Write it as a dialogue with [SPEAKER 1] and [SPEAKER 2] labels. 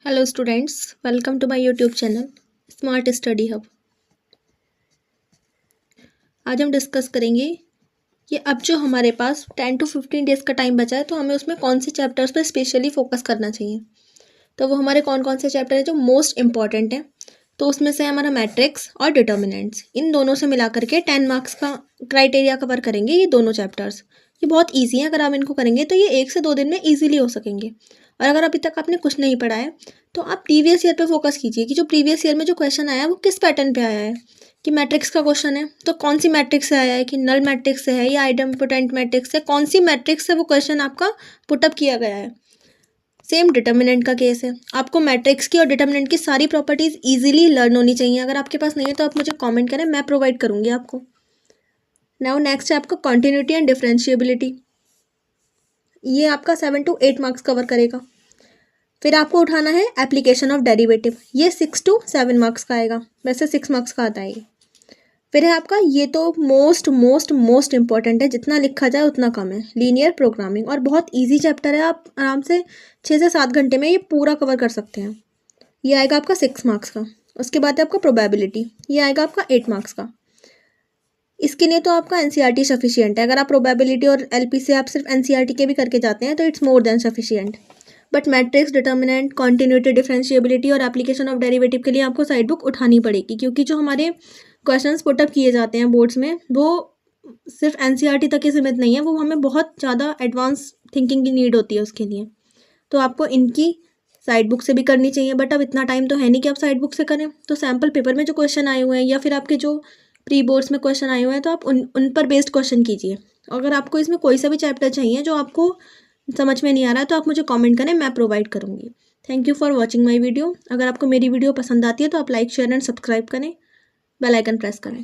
[SPEAKER 1] Hello students, welcome to my YouTube channel smart study hub. आज हम discuss करेंगे कि अब जो हमारे पास 10 to 15 डेज़ का टाइम बचा है तो हमें उसमें कौन से चैप्टर्स पर स्पेशली फोकस करना चाहिए। तो वो हमारे कौन कौन से चैप्टर हैं जो मोस्ट इंपॉर्टेंट हैं। तो उसमें से हमारा मैट्रिक्स और डिटर्मिनेंट्स, इन दोनों से मिला करके 10 मार्क्स का क्राइटेरिया कवर करेंगे ये दोनों चैप्टर्स। ये बहुत ईजी हैं, अगर आप इनको करेंगे तो ये 1 से 2 दिन में ईजिली हो सकेंगे। और अगर अभी तक आपने कुछ नहीं पढ़ा है तो आप प्रीवियस ईयर पे फोकस कीजिए कि जो प्रीवियस ईयर में जो क्वेश्चन आया है वो किस पैटर्न पे आया है। कि मैट्रिक्स का क्वेश्चन है तो कौन सी मैट्रिक्स से आया है, कि नल मैट्रिक्स से है या आइडेम्पोटेंट मैट्रिक्स से, कौन सी मैट्रिक्स से वो क्वेश्चन आपका पुटअप किया गया है। सेम डिटर्मिनेंट का केस है, आपको मैट्रिक्स की और डिटर्मिनेंट की सारी प्रॉपर्टीज इजीली लर्न होनी चाहिए। अगर आपके पास नहीं है तो आप मुझे कमेंट करें, मैं प्रोवाइड करूंगी आपको। नाउ नेक्स्ट है आपका कॉन्टिन्यूटी एंड डिफरेंशिएबिलिटी। ये आपका 7 to 8 मार्क्स कवर करेगा। फिर आपको उठाना है एप्लीकेशन ऑफ डेरिवेटिव, ये 6 to 7 मार्क्स का आएगा, वैसे 6 मार्क्स का आता है ये। फिर है आपका, ये तो मोस्ट मोस्ट मोस्ट इंपॉर्टेंट है, जितना लिखा जाए उतना कम है, लीनियर प्रोग्रामिंग। और बहुत इजी चैप्टर है, आप आराम से 6 से 7 घंटे में ये पूरा कवर कर सकते हैं। ये आएगा आपका 6 मार्क्स का। उसके बाद है आपका प्रोबेबिलिटी, ये आएगा आपका 8 मार्क्स का। इसके लिए तो आपका एनसीईआरटी सफिशियंट है। अगर आप प्रोबेबिलिटी और एलपी से आप सिर्फ एनसीईआरटी के भी करके जाते हैं तो it's more than sufficient. But matrix, determinant, continuity, differentiability और एप्लीकेशन ऑफ डेरिवेटिव के लिए आपको साइड बुक उठानी पड़ेगी, क्योंकि जो हमारे क्वेश्चंस पुटअप किए जाते हैं बोर्ड्स में वो सिर्फ एनसीईआरटी तक ही सीमित नहीं है, वो हमें बहुत ज़्यादा एडवांस थिंकिंग की नीड होती है उसके लिए। तो आपको इनकी साइड बुक से भी करनी चाहिए, बट अब इतना टाइम तो है नहीं कि आप साइड बुक से करें। तो सैम्पल पेपर में जो क्वेश्चन आए हुए हैं या फिर आपके जो प्री बोर्ड्स में क्वेश्चन आए हुए हैं तो आप उन पर बेस्ड क्वेश्चन कीजिए। अगर आपको इसमें कोई सा भी चैप्टर चाहिए जो आपको समझ में नहीं आ रहा है तो आप मुझे कमेंट करें, मैं प्रोवाइड करूँगी। Thank you for watching my video. अगर आपको मेरी वीडियो पसंद आती है तो आप लाइक, शेयर एंड सब्सक्राइब करें, बेल आइकन प्रेस करें।